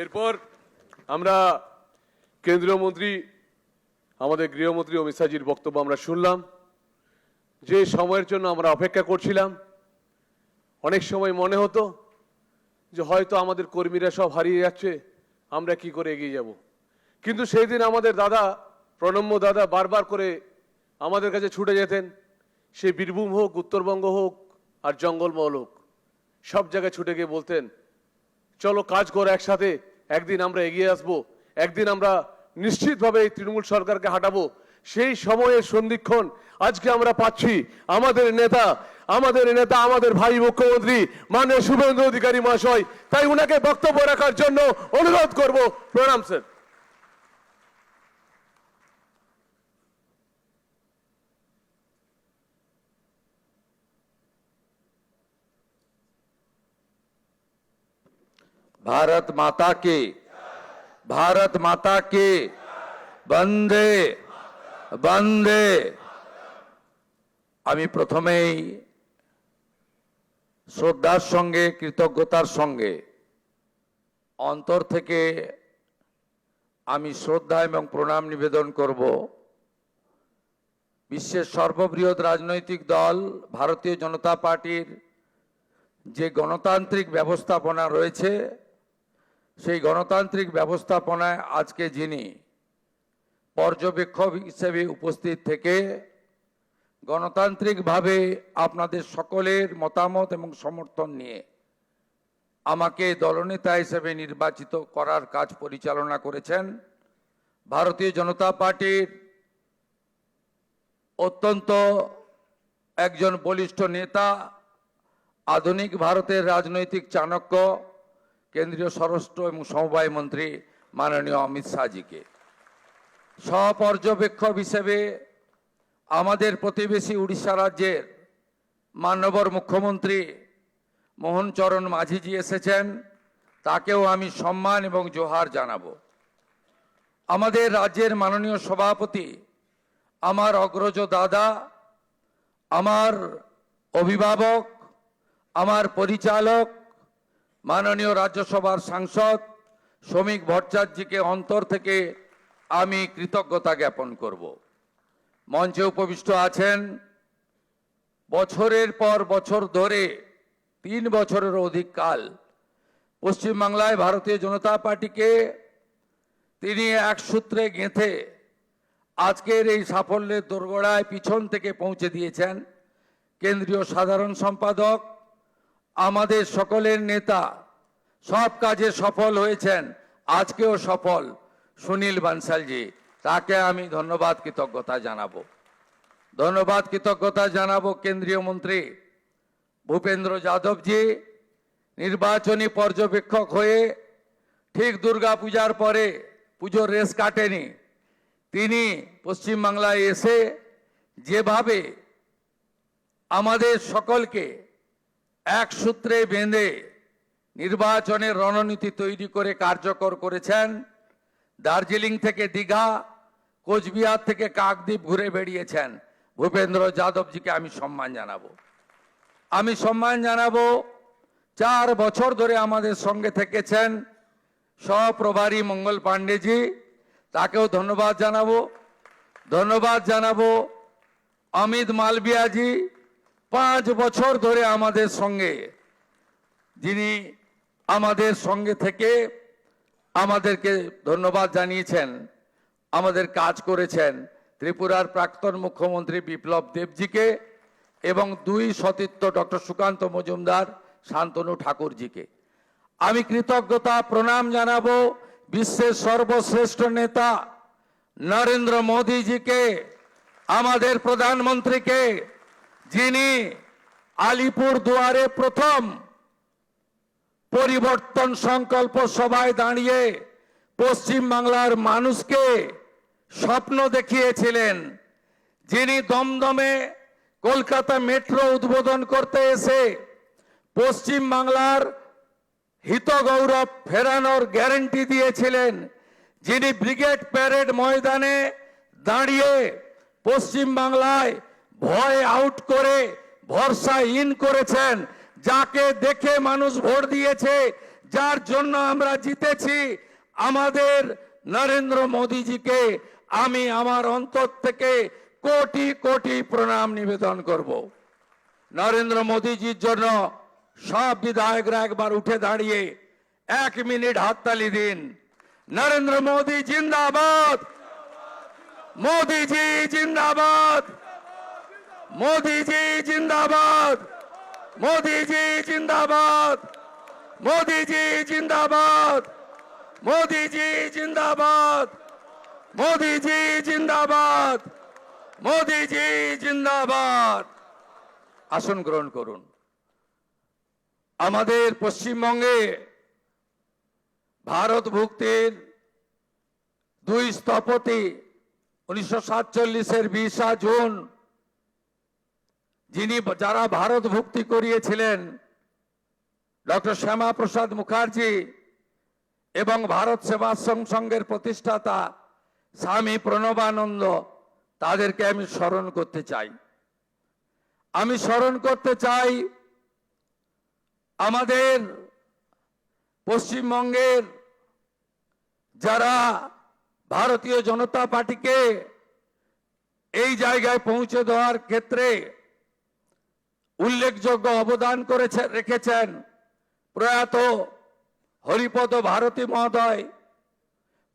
এরপর আমরা কেন্দ্রীয় মন্ত্রী আমাদের গৃহমন্ত্রী অমিত শাহজির বক্তব্য আমরা শুনলাম। যে সময়ের জন্য আমরা অপেক্ষা করছিলাম, অনেক সময় মনে হতো যে হয়তো আমাদের কর্মীরা সব হারিয়ে যাচ্ছে, আমরা কি করে এগিয়ে যাব। কিন্তু সেই দিন আমাদের দাদা, প্রণম্য দাদা বারবার করে আমাদের কাছে ছুটে যেতেন। সে বীরভূম হোক, উত্তরবঙ্গ হোক আর জঙ্গলমহল হোক, সব জায়গায় ছুটে গিয়ে বলতেন, চলো কাজ করে একসাথে, একদিন আমরা এগিয়ে আসবো, একদিন আমরা নিশ্চিতভাবে এই তৃণমূল সরকারকে হাঁটাবো। সেই সময়ের সন্ধিক্ষণ আজকে আমরা পাচ্ছি। আমাদের নেতা আমাদের ভাই মুখ্যমন্ত্রী মাননীয় শুভেন্দু অধিকারী মহাশয়। তাই উনাকে বক্তব্য রাখার জন্য অনুরোধ করব। প্রণাম স্যার। भारत माता की বন্দে বন্দে। আমি প্রথমেই শ্রদ্ধার সঙ্গে কৃতজ্ঞতার সঙ্গে অন্তর থেকে আমি শ্রদ্ধা এবং প্রণাম নিবেদন করব বিশ্বের সর্ববৃহৎ রাজনৈতিক দল ভারতীয় জনতা পার্টির যে গণতান্ত্রিক ব্যবস্থাপনা রয়েছে, সেই গণতান্ত্রিক ব্যবস্থাপনায় আজকে যিনি পর্যবেক্ষক হিসেবে উপস্থিত থেকে গণতান্ত্রিকভাবে আপনাদের সকলের মতামত এবং সমর্থন নিয়ে আমাকে দলনেতা হিসেবে নির্বাচিত করার কাজ পরিচালনা করেছেন ভারতীয় জনতা পার্টির অত্যন্ত একজন বলিষ্ঠ নেতা, আধুনিক ভারতের রাজনৈতিক চাণক্য, কেন্দ্রীয় স্বরাষ্ট্র এবং সমবায় মন্ত্রী মাননীয় অমিত শাহজিকে। সহপর্যবেক্ষক হিসেবে আমাদের প্রতিবেশী উড়িষ্যা রাজ্যের মাননীয় মুখ্যমন্ত্রী মোহন চরণ মাঝিজি এসেছেন, তাকেও আমি সম্মান এবং জোহার জানাবো। আমাদের রাজ্যের মাননীয় সভাপতি, আমার অগ্রজ দাদা, আমার অভিভাবক, আমার পরিচালক মাননীয় রাজ্যসভার সাংসদ শ্রমিক ভট্টাচার্যকে অন্তর থেকে আমি কৃতজ্ঞতা জ্ঞাপন করব। মঞ্চে উপবিষ্ট আছেন বছরের পর বছর ধরে 3 বছরের অধিক কাল পশ্চিমবাংলায় ভারতীয় জনতা পার্টিকে তিনি এক সূত্রে গেঁথে আজকের এই সাফল্যের দোরগোড়ায় পিছন থেকে পৌঁছে দিয়েছেন কেন্দ্রীয় সাধারণ সম্পাদক, আমাদের সকলের নেতা, সব কাজে সফল হয়েছেন, আজকেও সফল সুনীল বানসালজি। তাকে আমি ধন্যবাদ কৃতজ্ঞতা জানাবো। কেন্দ্রীয় মন্ত্রী ভূপেন্দ্র যাদবজি নির্বাচনী পর্যবেক্ষক হয়ে ঠিক দুর্গা পূজার পরে, পুজোর রেস কাটেনি, তিনি পশ্চিমবাংলায় এসে যেভাবে আমাদের সকলকে এক সূত্রে বেঁধে নির্বাচনের রণনীতি তৈরি করে কার্যকর করেছেন। দার্জিলিং থেকে দীঘা, কোচবিহার থেকে কাকদ্বীপ ঘুরে বেরিয়েছেন। ভূপেন্দ্র যাদবজিকে আমি সম্মান জানাবো। 4 বছর ধরে আমাদের সঙ্গে থেকেছেন সহপ্রভারী মঙ্গল পাণ্ডেজি, তাকেও ধন্যবাদ জানাবো। অমিত মালবিয়াজি 5 বছর ধরে আমাদের সঙ্গে, যিনি আমাদের সঙ্গে থেকে আমাদেরকে ধন্যবাদ জানিয়েছেন, আমাদের কাজ করেছেন। ত্রিপুরার প্রাক্তন মুখ্যমন্ত্রী বিপ্লব দেবজিকে এবং 2 সতীর্থ ডক্টর সুকান্ত মজুমদার, শান্তনু ঠাকুরজিকে আমি কৃতজ্ঞতা প্রণাম জানাবো। বিশ্বের সর্বশ্রেষ্ঠ নেতা নরেন্দ্র মোদীজিকে, আমাদের প্রধানমন্ত্রীকে, যিনি আলিপুর দুয়ারে প্রথম পরিবর্তন সংকল্প সভায় দাঁড়িয়ে পশ্চিম বাংলার মানুষকে স্বপ্ন দেখিয়েছিলেন, যিনি দমদমে কলকাতা মেট্রো উদ্বোধন করতে এসে পশ্চিম বাংলার হিত গৌরব ফেরানোর গ্যারান্টি দিয়েছিলেন, যিনি ব্রিগেড প্যারেড ময়দানে দাঁড়িয়ে পশ্চিম বাংলায় ভয় আউট করে ভরসা ইন করেছেন, যাকে দেখে মানুষ ভোট দিয়েছে, যার জন্য আমরা জিতেছি, আমাদের নরেন্দ্র মোদীজিকে আমি আমার অন্তর থেকে কোটি কোটি প্রণাম নিবেদন করব। নরেন্দ্র মোদীজির জন্য সব বিধায়করা একবার উঠে দাঁড়িয়ে 1 মিনিট হাততালি দিন। নরেন্দ্র মোদী জিন্দাবাদ, মোদীজি জিন্দাবাদ, মোদীজি জিন্দাবাদ, মোদীজি জিন্দাবাদ, মোদীজি জিন্দাবাদ, মোদীজি জিন্দাবাদ, মোদীজি জিন্দাবাদ, মোদীজি জিন্দাবাদ। আসন গ্রহণ করুন। আমাদের পশ্চিমবঙ্গে ভারত ভুক্তির 2 স্থপতি 1947-এর 20 জুন যারা ভারত ভুক্তি করিয়েছিলেন, ডক্টর শ্যামা প্রসাদ মুখার্জি এবং ভারত সেবাশ্রম সংঘের প্রতিষ্ঠাতা স্বামী প্রণবানন্দ, তাদেরকে আমি স্মরণ করতে চাই। আমি স্মরণ করতে চাই আমাদের পশ্চিমবঙ্গের যারা ভারতীয় জনতা পার্টিকে এই জায়গায় পৌঁছে দেওয়ার ক্ষেত্রে উল্লেখযোগ্য অবদান রেখেছেন প্রয়াত হরিপদ ভারতী মহোদয়,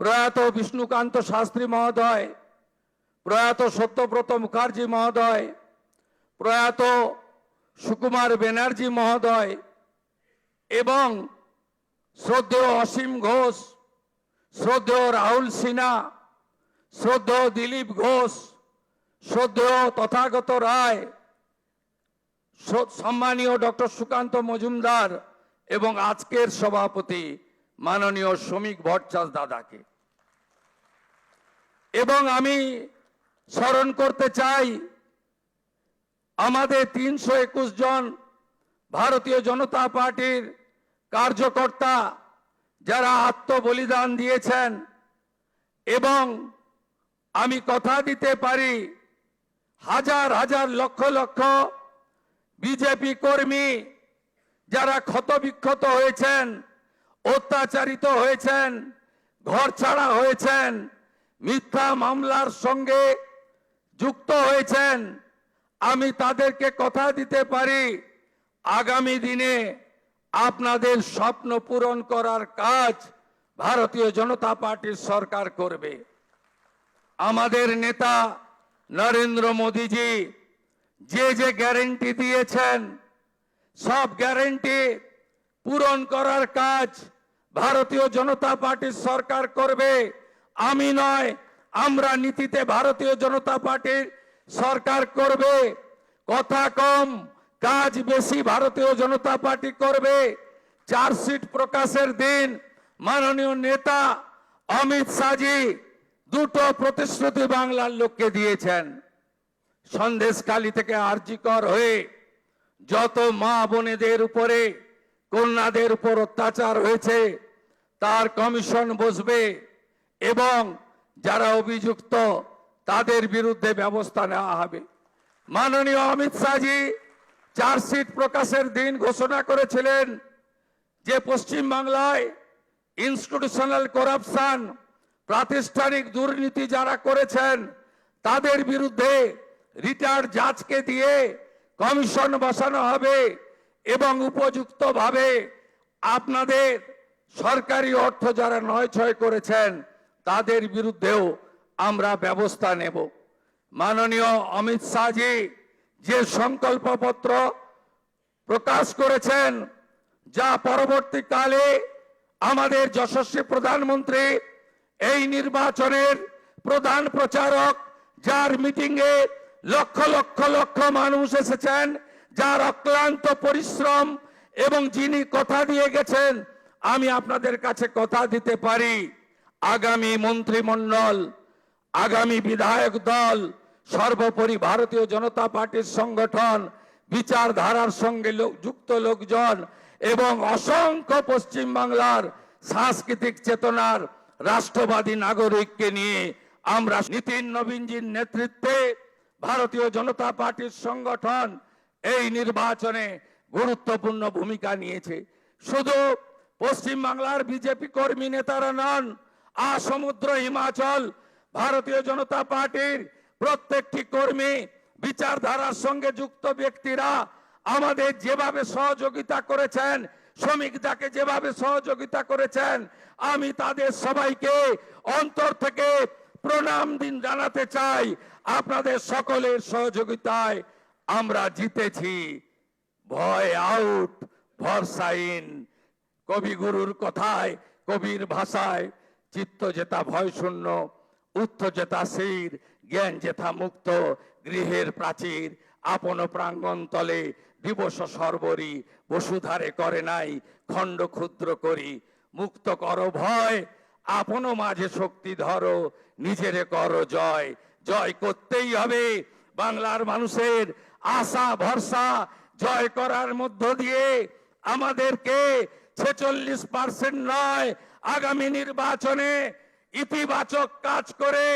প্রয়াত বিষ্ণুকান্ত শাস্ত্রী মহোদয়, প্রয়াত সত্যব্রত মুখার্জি মহোদয়, প্রয়াত সুকুমার ব্যানার্জি মহোদয় এবং শ্রদ্ধেয় অসীম ঘোষ, শ্রদ্ধেয় রাহুল সিনহা, শ্রদ্ধেয় দিলীপ ঘোষ, শ্রদ্ধেয় তথাগত রায়, সম্মানীয় ডক্টর সুকান্ত মজুমদার এবং আজকের সভাপতি মাননীয় শ্রমিক ভট্টাচার্য দাদাকে। এবং আমি স্মরণ করতে চাই আমাদের 321 জন ভারতীয় জনতা পার্টির কার্যকর্তা যারা আত্মবলিদান দিয়েছেন, এবং আমি কথা দিতে পারি হাজার হাজার লক্ষ লক্ষ বিজেপি কর্মী যারা ক্ষতবিক্ষত হয়েছেন, অত্যাচারিত হয়েছেন, ঘর ছাড়া হয়েছেন, মিথ্যা মামলার সঙ্গে যুক্ত হয়েছেন, আমি তাদেরকে কথা দিতে পারি আগামী দিনে আপনাদের স্বপ্ন পূরণ করার কাজ ভারতীয় জনতা পার্টির সরকার করবে। আমাদের নেতা নরেন্দ্র মোদীজি যে গ্যারান্টি দিয়েছেন, সব গ্যারান্টি পূরণ করার কাজ ভারতীয় জনতা পার্টির সরকার করবে। আমি নয়, আমরা নীতিতে ভারতীয় জনতা পার্টির সরকার করবে। কথা কম, কাজ বেশি ভারতীয় জনতা পার্টি করবে। চার্জশিট প্রকাশের দিন মাননীয় নেতা অমিত শাহজি 2টো প্রতিশ্রুতি বাংলার লোককে দিয়েছেন। সন্দেশখালী থেকে আরজিকর হয়ে যত মা বোনেদের উপরে, কন্যাদের উপর অত্যাচার হয়েছে তার কমিশন বসবে এবং যারা অভিযুক্ত তাদের বিরুদ্ধে ব্যবস্থা নেওয়া হবে। মাননীয় অমিত শাহজি চার্জশিট প্রকাশের দিন ঘোষণা করেছিলেন যে পশ্চিম বাংলায় ইনস্টিটিউশনাল করাপশন, প্রাতিষ্ঠানিক দুর্নীতি যারা করেছেন তাদের বিরুদ্ধে রিটায়ার্ড জাজকে দিয়ে কমিশন বসানো হবে এবং উপযুক্তভাবে আপনাদের সরকারি অর্থ যারা নয়ছয় করেছেন তাদের বিরুদ্ধেও আমরা ব্যবস্থা নেব। মাননীয় অমিত শাহজি যে সংকল্পপত্র প্রকাশ করেছেন, যা পরবর্তীকালে আমাদের যশস্বী প্রধানমন্ত্রী এই নির্বাচনের প্রধান প্রচারক, যার মিটিংয়ে লক্ষ লক্ষ লক্ষ মানুষ এসেছেন, যার অক্লান্ত পরিশ্রম এবং যিনি কথা দিয়ে গেছেন, আমি আপনাদের কাছে কথা দিতে পারি আগামী মন্ত্রিমণ্ডল, আগামী বিধায়ক দল, সর্বোপরি ভারতীয় জনতা পার্টির সংগঠন, বিচারধারার সঙ্গে যুক্ত লোকজন এবং অসংখ্য পশ্চিম বাংলার সাংস্কৃতিক চেতনার রাষ্ট্রবাদী নাগরিককে নিয়ে আমরা নীতিন নবীনজির নেতৃত্বে ভারতীয় জনতা পার্টির সংগঠন এই নির্বাচনে গুরুত্বপূর্ণ ভূমিকা নিয়েছে। শুধু পশ্চিম বাংলার বিজেপি কর্মী নেতারা নন, সমুদ্র হিমাচল ভারতীয় জনতা পার্টির প্রত্যেকটি কর্মী, বিচারধারার সঙ্গে যুক্ত ব্যক্তিরা আমাদের যেভাবে সহযোগিতা করেছেন, শ্রমিকদাকে যেভাবে সহযোগিতা করেছেন, আমি তাদের সবাইকে অন্তর থেকে প্রণাম জানাতে চাই। আপনাদের সকলের সহযোগিতায় আমরা জিতেছি। ভয় আউট, ভরসা ইন। কবিগুরুর কথায়, কবির ভাষায়, চিত্ত যেথা ভয় শূন্য, উত্থ যেথা শির, জ্ঞান যেথা মুক্ত, গৃহের প্রাচীর আপন প্রাঙ্গণ তলে দিবস সর্বরি, বসুধারে করে নাই খণ্ড ক্ষুদ্র করি। মুক্ত করো ভয়, আপন মাঝে শক্তি ধরো, নিজেরে করো জয়। জয় করতেই হবে। বাংলার মানুষের আশা ভরসা জয় করার মধ্য দিয়ে আমাদেরকে 46% নয়, আগামী নির্বাচনে ইতিবাচক কাজ করে,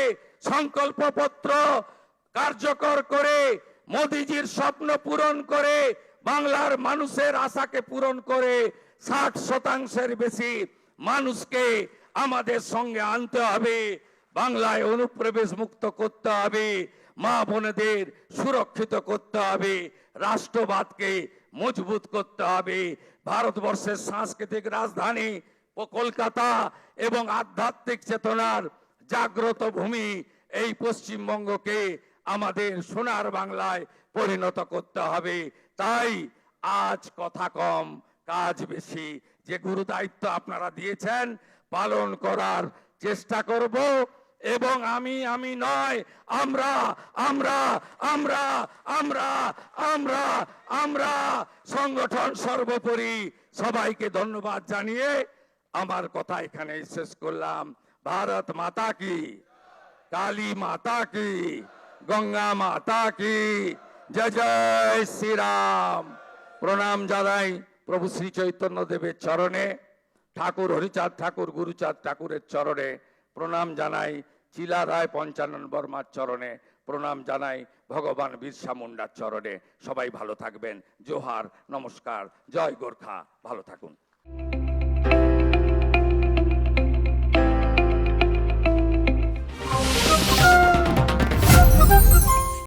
সংকল্পপত্র কার্যকর করে, মোদিজির স্বপ্ন পূরণ করে, বাংলার মানুষের আশাকে পূরণ করে 60% বেশি মানুষকে আমাদের সঙ্গে আনতে হবে। বাংলায় অনুপ্রবেশ মুক্ত করতে হবে, মা বোনেদের সুরক্ষিত করতে হবে, রাষ্ট্রবাদকে মজবুত করতে হবে। ভারতবর্ষের সাংস্কৃতিক রাজধানী কলকাতা এবং আধ্যাত্মিক চেতনার জাগ্রত ভূমি এই পশ্চিমবঙ্গকে আমাদের সোনার বাংলায় পরিণত করতে হবে। তাই আজ কথা কম কাজ বেশি। যে গুরু দায়িত্ব আপনারা দিয়েছেন পালন করার চেষ্টা করব। এবং আমি নয়, আমরা আমরা আমরা আমরা আমরা আমরা সংগঠন সর্বোপরি। সবাইকে ধন্যবাদ জানিয়ে আমার কথা এখানে শেষ করলাম। ভারত মাতা কি, কালী মাতা কি, গঙ্গা মাতা কি, জয় জয় শ্রীরাম। প্রণাম জানাই প্রভু শ্রী চৈতন্য দেবের চরণে, ঠাকুর হরিচাঁদ ঠাকুর গুরুচাঁদ ঠাকুরের চরণে প্রণাম জানাই, চিলা রায় পঞ্চানন বর্মার চরণে প্রণাম জানাই, ভগবান বিরসা মুন্ডার চরণে। সবাই ভালো থাকবেন। জোহার, নমস্কার, জয় গোর্খা, ভালো থাকুন।